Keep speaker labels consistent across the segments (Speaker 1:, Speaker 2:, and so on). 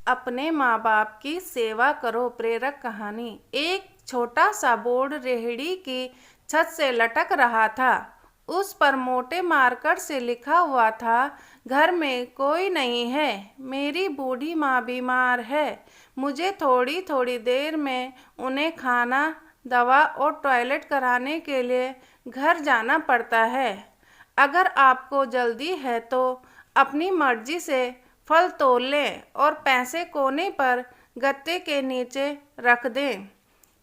Speaker 1: अपने माँ बाप की सेवा करो। प्रेरक कहानी। एक छोटा सा बोर्ड रेहड़ी की छत से लटक रहा था। उस पर मोटे मार्कर से लिखा हुआ था, घर में कोई नहीं है, मेरी बूढ़ी माँ बीमार है, मुझे थोड़ी थोड़ी देर में उन्हें खाना, दवा और टॉयलेट कराने के लिए घर जाना पड़ता है। अगर आपको जल्दी है तो अपनी मर्जी से फल तोल लें और पैसे कोने पर गत्ते के नीचे रख दें।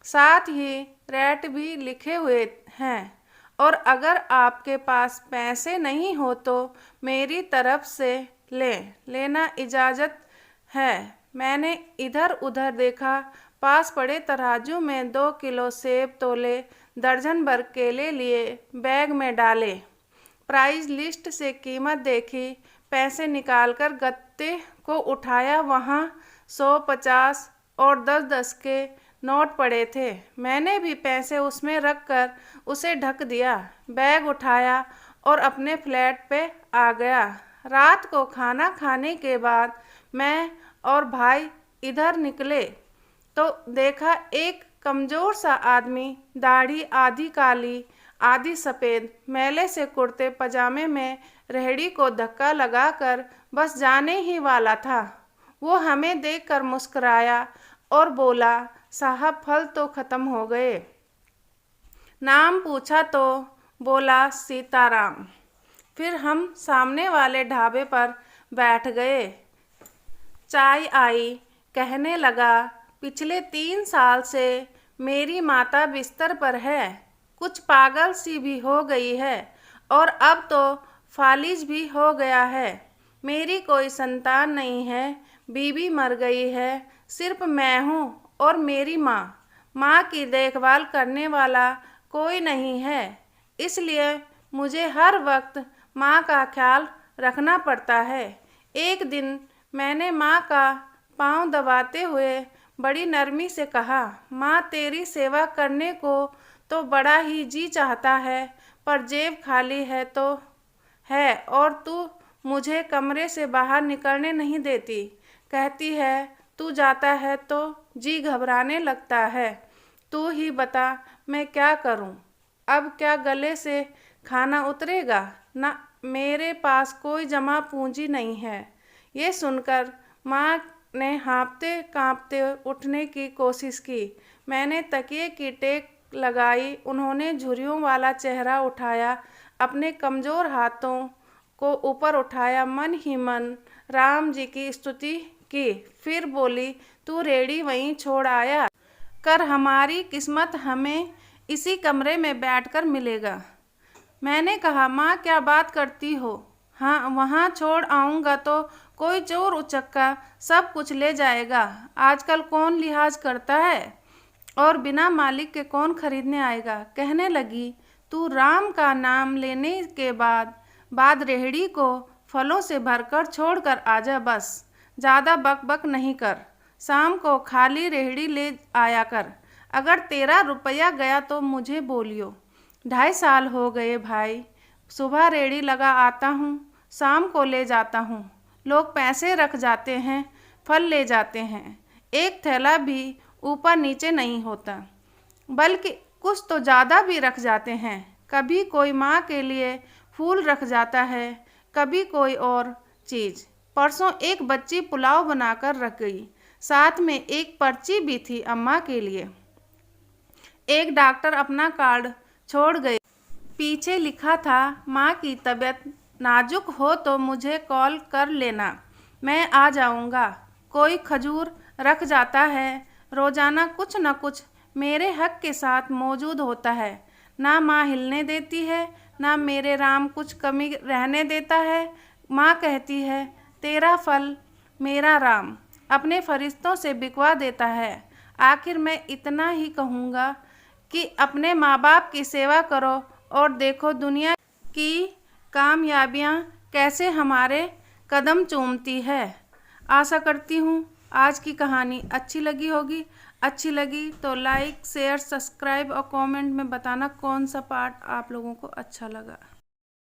Speaker 1: साथ ही रेट भी लिखे हुए हैं। और अगर आपके पास पैसे नहीं हो तो मेरी तरफ से लेना इजाज़त है। मैंने इधर उधर देखा, पास पड़े तराजू में 2 किलो सेब तोले, दर्जन भर केले लिए, बैग में डाले, प्राइस लिस्ट से कीमत देखी, पैसे निकालकर गत्ते को उठाया। वहाँ 100, 50 और 10-10 के नोट पड़े थे। मैंने भी पैसे उसमें रखकर उसे ढक दिया, बैग उठाया और अपने फ्लैट पे आ गया। रात को खाना खाने के बाद मैं और भाई इधर निकले तो देखा एक कमज़ोर सा आदमी, दाढ़ी आधी काली आधी सफ़ेद, मैले से कुर्ते पजामे में रेहड़ी को धक्का लगाकर बस जाने ही वाला था। वो हमें देखकर मुस्कुराया और बोला, साहब फल तो ख़त्म हो गए। नाम पूछा तो बोला, सीताराम। फिर हम सामने वाले ढाबे पर बैठ गए। चाय आई। कहने लगा, पिछले 3 साल से मेरी माता बिस्तर पर है, कुछ पागल सी भी हो गई है और अब तो फालिज भी हो गया है। मेरी कोई संतान नहीं है, बीवी मर गई है, सिर्फ मैं हूँ और मेरी माँ। माँ की देखभाल करने वाला कोई नहीं है, इसलिए मुझे हर वक्त माँ का ख्याल रखना पड़ता है। एक दिन मैंने माँ का पाँव दबाते हुए बड़ी नरमी से कहा, माँ तेरी सेवा करने को तो बड़ा ही जी चाहता है, पर जेब खाली है तो है और तू मुझे कमरे से बाहर निकलने नहीं देती। कहती है तू जाता है तो जी घबराने लगता है। तू ही बता मैं क्या करूं? अब क्या गले से खाना उतरेगा? ना मेरे पास कोई जमा पूंजी नहीं है। ये सुनकर माँ ने हाँफते काँपते उठने की कोशिश की। मैंने तकिए की टेक लगाई। उन्होंने झुर्रियों वाला चेहरा उठाया, अपने कमज़ोर हाथों को ऊपर उठाया, मन ही मन राम जी की स्तुति की। फिर बोली, तू रेहड़ी वहीं छोड़ आया कर, हमारी किस्मत हमें इसी कमरे में बैठकर मिलेगा। मैंने कहा, माँ क्या बात करती हो? हाँ, वहाँ छोड़ आऊँगा तो कोई चोर उचक्का सब कुछ ले जाएगा। आजकल कौन लिहाज करता है और बिना मालिक के कौन खरीदने आएगा। कहने लगी, तू राम का नाम लेने के बाद रेहड़ी को फलों से भरकर छोड़कर आजा, बस ज़्यादा बक बक नहीं कर। शाम को खाली रेहड़ी ले आया कर। अगर तेरा रुपया गया तो मुझे बोलियो। 2.5 साल हो गए भाई, सुबह रेहड़ी लगा आता हूँ, शाम को ले जाता हूँ। लोग पैसे रख जाते हैं, फल ले जाते हैं, एक थैला भी ऊपर नीचे नहीं होता, बल्कि कुछ तो ज़्यादा भी रख जाते हैं। कभी कोई माँ के लिए फूल रख जाता है, कभी कोई और चीज़। परसों एक बच्ची पुलाव बनाकर रख गई, साथ में एक पर्ची भी थी अम्मा के लिए। एक डॉक्टर अपना कार्ड छोड़ गए, पीछे लिखा था, माँ की तबीयत नाजुक हो तो मुझे कॉल कर लेना, मैं आ जाऊँगा। कोई खजूर रख जाता है, रोज़ाना कुछ न कुछ मेरे हक के साथ मौजूद होता है। ना माँ हिलने देती है, ना मेरे राम कुछ कमी रहने देता है। माँ कहती है, तेरा फल मेरा राम अपने फरिश्तों से बिकवा देता है। आखिर मैं इतना ही कहूँगा कि अपने माँ बाप की सेवा करो और देखो दुनिया की कामयाबियाँ कैसे हमारे कदम चूमती है। आशा करती हूँ आज की कहानी अच्छी लगी होगी। अच्छी लगी तो लाइक, शेयर, सब्सक्राइब और कमेंट में बताना कौन सा पार्ट आप लोगों को अच्छा लगा।